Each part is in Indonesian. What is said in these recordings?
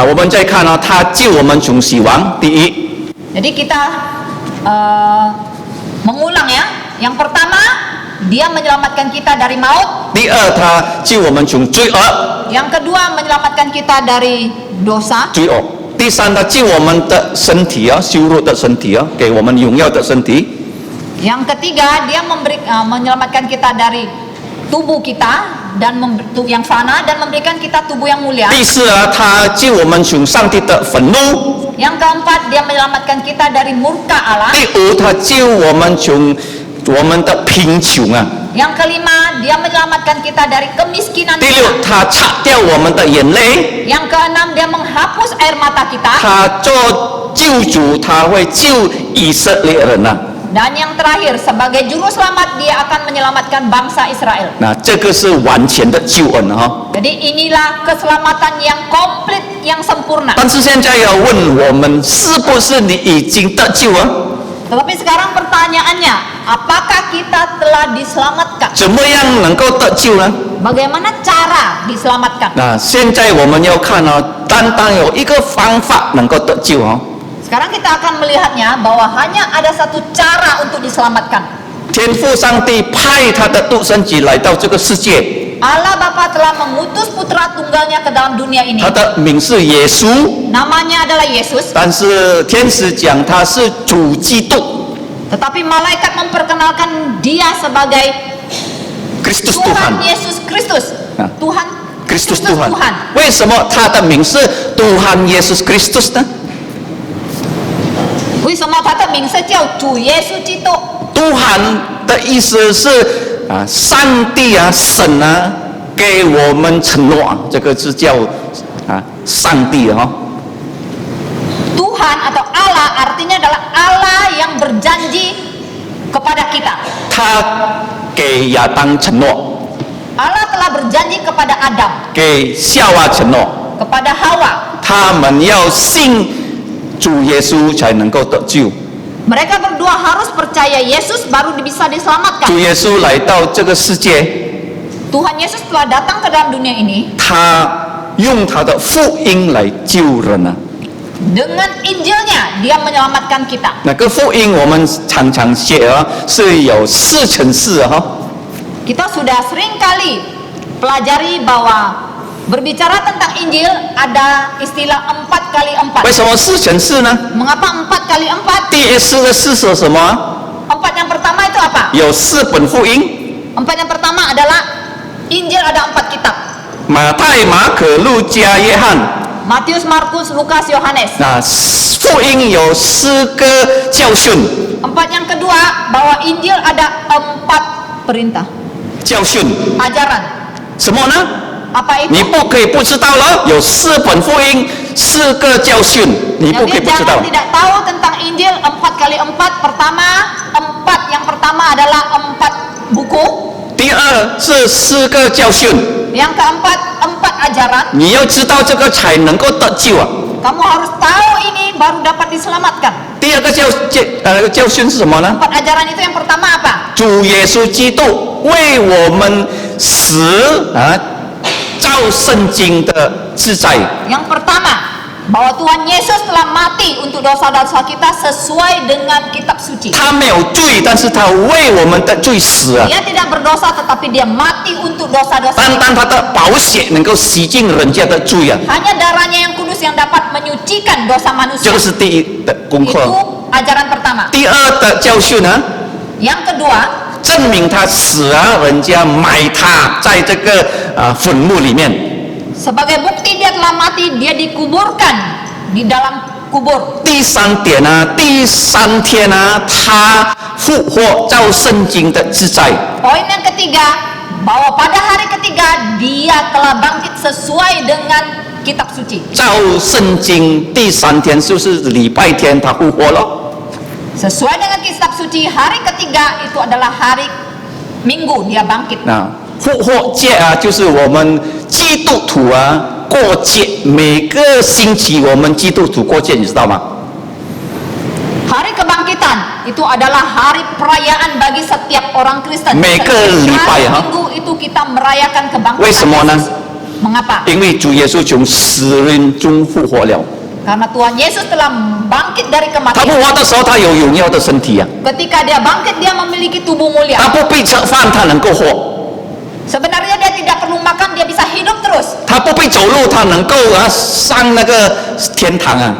我们再看啊，他救我们从死亡。第一， Jadi kita mengulang ya. Yang pertama, dia menyelamatkan kita dari maut. 第二，他救我们从罪恶， Yang kedua, menyelamatkan kita dari dosa. 罪恶。第三，他救我们的身体啊，羞辱的身体啊，给我们荣耀的身体。 Yang ketiga, dia menyelamatkan kita dari tubuh kita dan yang fana dan memberikan kita tubuh yang mulia. 第四啊，他救我们从上帝的愤怒。 Yang keempat, dia menyelamatkan kita dari murka Allah. 第五，他救我们从我们的贫穷啊。 Yang kelima, dia menyelamatkan kita dari kemiskinan 第 kita. 六，他擦掉我们的眼泪。 Yang keenam, dia menghapus air mata kita. 他做救主，他会救以色列人啊。 Dan yang terakhir, sebagai juru selamat, dia akan menyelamatkan bangsa Israel. 那这个是完全的救恩哈。 Jadi inilah keselamatan yang komplit, yang sempurna. 但是现在要问我们，是不是你已经得救啊？ Tetapi sekarang pertanyaannya, apakah kita telah diselamatkan? 怎么样能够得救呢？ Bagaimana cara diselamatkan? 那现在我们要看哦，单单有一个方法能够得救哦。 Sekarang kita akan melihatnya bahwa hanya ada satu cara untuk diselamatkan. 天父上帝派他的独生子来到这个世界， Allah Bapa telah mengutus putra tunggalnya ke dalam dunia ini. 他的名是耶稣， Namanya adalah Yesus. 但是天使讲他是主基督， Tetapi malaikat memperkenalkan dia sebagai Kristus Tuhan Tuhan， Yesus Kristus. Nah. Tuhan Kristus Tuhan。 Tuhan. 为什么他的名是 Tuhan Yesus Kristus 呢？ 为什么他的名字叫主耶稣基督？ Tuhan 的意思是啊，上帝啊，神啊，给我们承诺，这个是叫啊，上帝哈、Tuhan atau Allah artinya adalah Allah yang berjanji kepada kita. 他给亚当承诺， Allah telah berjanji kepada Adam, 给夏娃承诺， kepada Hawa. 他们要信主耶稣才能够得救。 Mereka berdua harus percaya Yesus baru bisa diselamatkan. 主耶稣来到这个世界， Tuhan Yesus telah datang ke dalam dunia ini 他用他的福音来救人啊。 dengan Injilnya dia menyelamatkan kita. 那个福音我们常常写啊，是有4×4哈。 Kita sudah sering kali pelajari bahwa berbicara tentang Injil ada istilah 4x4. 为什么4×4呢？ Mengapa 4x4? 第4个是说什么？ 4 yang pertama itu apa? 有4本福音， 4 yang pertama adalah Injil ada 4 kitab. 马太、马可、路加、约翰。 Matius, Markus, Lukas, Yohanes. 那福音有4个教训， 4 yang kedua bahwa Injil ada 4 perintah, 教训 ajaran. 什么呢？ Apa 你 itu? 不可以不知道了。有4本福音，4个教训，你不可以 Jadi 不知道 jangan。tidak tahu tentang Injil 4x4. Yang pertama adalah 4 buku. 第二是4个教训， Yang keempat 4 ajaran. 你要知道这个才能够得救啊。 Kamu harus tahu ini baru dapat diselamatkan. 第二个教训是什么呢？ 4 ajaran itu yang pertama apa? 主耶稣基督为我们死啊，照圣经的记载。 Yang pertama bahwa Tuhan Yesus telah mati untuk dosa-dosa kita sesuai dengan kitab suci. 他没有罪，但是他为我们的罪死啊。 Dia tidak berdosa tetapi dia mati untuk dosa-dosa 单 kita. 单他的宝血能够洗净人家的罪啊， Hanya darahnya yang kudus yang dapat menyucikan dosa 这 manusia. 个是第一的功 Itu 课。 ajaran pertama. 第二的教训呢， Yang kedua, 证明他死啊，人家埋他在这个坟墓里面。 sebagai bukti dia telah mati, dia dikuburkan di dalam kubur. 第三点呢，第3天呢，他复活，照圣经的记载。 Poin yang ketiga, bahwa pada hari ketiga dia telah bangkit sesuai dengan kitab suci. 照圣经第3天就是礼拜天，他复活了。 Sesuai dengan kitab suci, hari ketiga itu adalah hari Minggu dia bangkit. 那复活节啊，就是我们基督徒啊过节，每个星期我们基督徒过节，你知道吗？ Hari kebangkitan itu adalah hari perayaan bagi setiap orang Kristen. Mega Setiap lipai, hari ha? Minggu itu kita merayakan kebangkitan 为什么呢？ Yesus. Mengapa? 因为主耶稣从死人中复活了。 Karena Tuhan Yesus telah bangkit dari 他复 kematian. 活的时候，他有荣耀的身体啊， Ketika dia bangkit, dia memiliki tubuh 他 mulia. 不被吃饭，他能够活； Sebenarnya dia tidak perlu makan, dia bisa hidup terus. 他不被走路，他能够上那个天堂啊。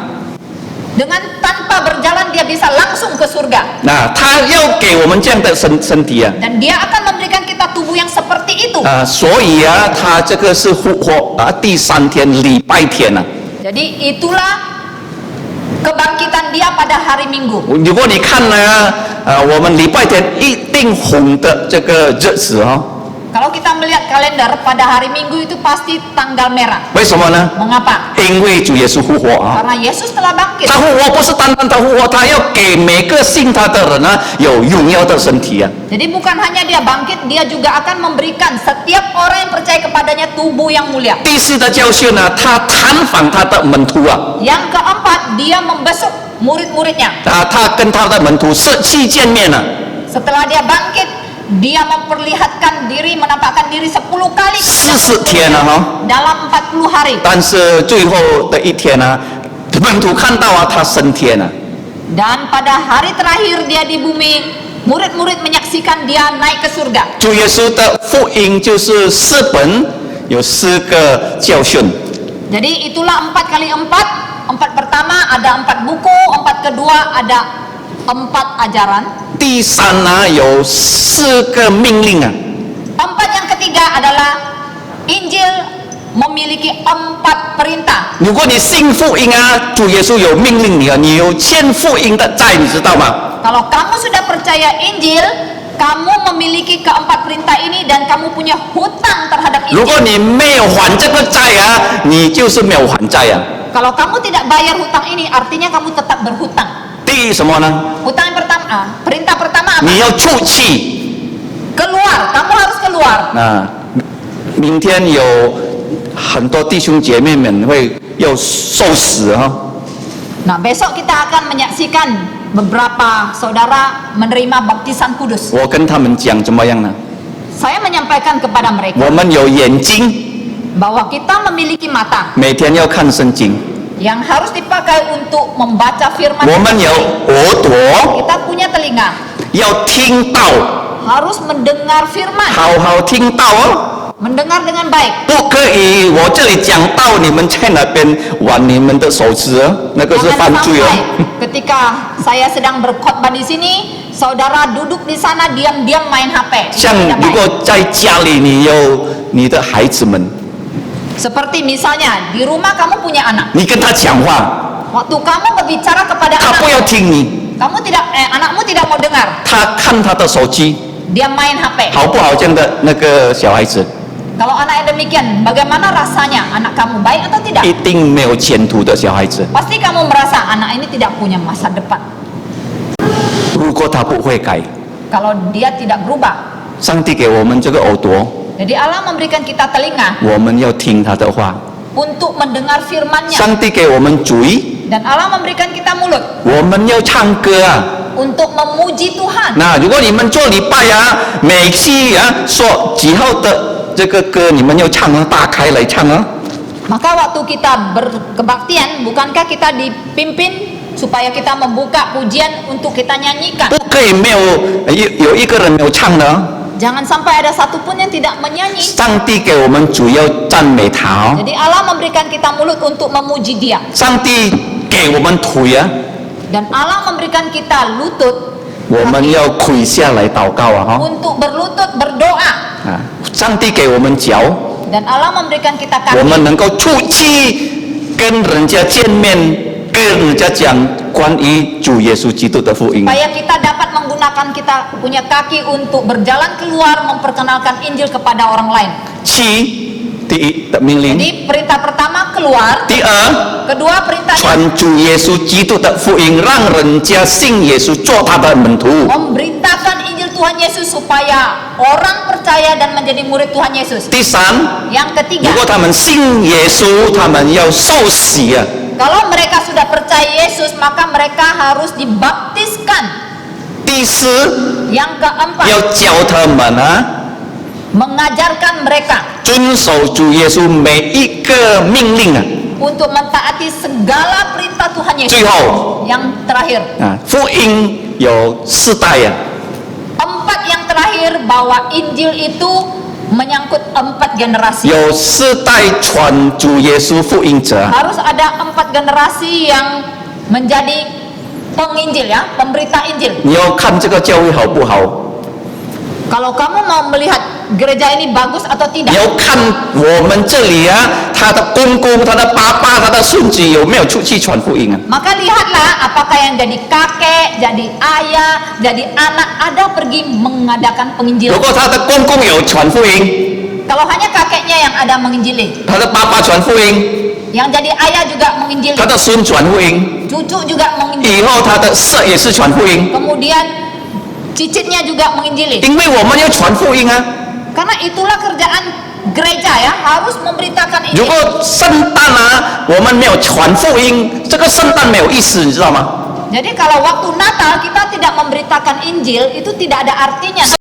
Dengan tanpa berjalan, dia bisa langsung ke surga. 那他要给我们这样的身体啊， Dan dia akan memberikan kita tubuh yang seperti itu. 所以啊，他这个是复活第3天礼拜天啊。 Jadi itulah kebangkitan dia pada hari Minggu. 如果你看呢，我们礼拜天一定红的这个日子哦， Kalau kita melihat kalender, pada hari Minggu itu pasti tanggal merah. 为什么呢？ Mengapa? 因为主耶稣复活啊。 Karena Yesus telah bangkit. 他复活不是单单他复活，他要给每个信他的人呢有荣耀的身体啊。 Jadi bukan hanya dia bangkit, dia juga akan memberikan setiap orang yang percaya kepadanya tubuh yang mulia. 第四的教训呢，他探访他的门徒啊， Yang keempat, dia membesuk murid-muridnya. 他跟他的门徒社区见面了， Setelah dia bangkit, dia memperlihatkan diri, menampakkan diri 10 kali 40天了哈。 dalam 40 hari. 但是最后的一天呢，门徒看到啊，他升天了。 Dan pada hari terakhir dia di bumi, murid-murid menyaksikan dia naik ke surga. 主耶稣的福音就是4本，有4个教训。 Jadi itulah 4 kali 4. 4 pertama ada 4 buku, 4 kedua ada 4 ajaran. 第3呢有4个命令啊， 4 yang ketiga adalah Injil memiliki 4 perintah. 如果你信福音啊，主耶稣有命令你啊，你有欠福音的债，你知道吗？ Kalau kamu sudah percaya Injil, kamu memiliki keempat perintah ini dan kamu punya hutang terhadap 如果 Injil. 你没有还这个债啊，你就是没有还债啊。 Kalau kamu tidak bayar hutang ini, artinya kamu tetap berhutang. 第一什么呢？ Hutang yang pertama, perintah pertama apa? 你要出去。 Keluar, kamu harus keluar. 那明天有很多弟兄姐妹们会要受死哈、 Nah, besok kita akan menyaksikan beberapa saudara menerima baptisan kudus. 我跟他们讲怎么样呢？ Saya menyampaikan kepada mereka 我们有眼睛， bahwa kita memiliki mata 每天要看圣经； yang harus dipakai untuk membaca firman 我们有 Tuhan. 耳朵， Kita punya telinga, 要听到， harus mendengar firman, 好好听到哦， mendengar dengan baik. 不可以我这里讲到，你们在那边玩你们的手指哦，那个是 Jangan 犯罪哦。 sampai ketika saya sedang berkhotbah di sini, saudara duduk di sana diam-diam main HP. 像 Tidak 如 baik. 果在家里你有你的孩子们， Seperti misalnya di rumah kamu punya anak. 你跟他讲话， Waktu kamu berbicara kepada 他不要 anak, 听你， anakmu tidak mau dengar. 他看他的手机。 Dia main HP. 好不好？这样的那个小孩子 Kalau anak yang demikian, bagaimana rasanya? Anak kamu baik atau tidak? 一定没有前途的小孩子。 Pasti kamu merasa anak ini tidak punya masa depan. 如果他不会改， Kalau dia tidak berubah. 上帝给我们这个耳朵， Jadi Allah memberikan kita telinga 我们要听他的话； untuk mendengar firman-Nya. 上帝给我们嘴， Dan Allah memberikan kita mulut 我们要唱歌啊。 untuk memuji Tuhan. 那如果你们做礼拜啊，每期啊说几号的这个歌，你们要唱啊，打开来唱啊。 Maka waktu kita berkebaktian, bukankah kita dipimpin supaya kita membuka pujian untuk kita nyanyikan? 不可以没有一个人没有唱的哦。 Jangan sampai ada satupun yang tidak menyanyi. 上帝给我们主要赞美他哦。 Jadi Allah memberikan kita mulut untuk memuji Dia. 上帝给我们腿啊。 Dan Allah memberikan kita lutut 我们要跪下来祷告啊！哈 untuk berlutut berdoa. 啊！上帝给我们脚， Dan Allah memberikan kita 我们 kaki 能够出去跟人家见面，跟人家讲关于主耶稣基督的福音。 supaya kita dapat menggunakan kita punya kaki untuk berjalan keluar memperkenalkan Injil kepada orang lain. 七，第一的命令； Jadi perintah pertama keluar, 第二， kedua perintahnya 传主耶稣基督的福音，让人家信耶稣，做他的门徒。 memberitakan Injil Tuhan Yesus supaya orang percaya dan menjadi murid Tuhan Yesus. 第三， Yang 如 ketiga, 果他们信耶稣，他们要受洗啊。 kalau mereka sudah percaya Yesus, maka mereka harus dibaptiskan. 第四， Yang keempat, 要教他们啊， mengajarkan mereka 遵守主耶稣每一个命令啊。 untuk mentaati segala perintah Tuhan 最 Yesus. 后 Yang terakhir, 啊，福音有4代啊， 4 yang terakhir bahwa Injil itu menyangkut 4 generasi. 有4代传主耶稣福音者啊。 Harus ada 4 generasi yang menjadi penginjil ya, pemberita Injil. 你要看这个教会好不好？ Kalau kamu mau melihat gereja ini bagus atau 你 tidak, 要看我们这里啊，他的公公、他的爸爸、他的孙子有没有出去传福音啊？ maka lihatlah apakah yang jadi kakek, jadi ayah, jadi anak ada pergi mengadakan 如 penginjilan. 果他的公公有传福音， Kalau hanya kakeknya yang ada menginjili, 他的爸爸传福音， yang jadi ayah juga menginjili, 他的孙传福音， cucu juga menginjili, 以后他的孙也是传福音， kemudian cicitnya juga menginjili. 因为我们要传福音啊。 Karena itulah kerjaan gereja ya, harus memberitakan 如 Injil. 果圣诞啊，我们没有传福音，这个圣诞没有意思，你知道吗？ Jadi kalau waktu Natal kita tidak memberitakan Injil, itu tidak ada artinya.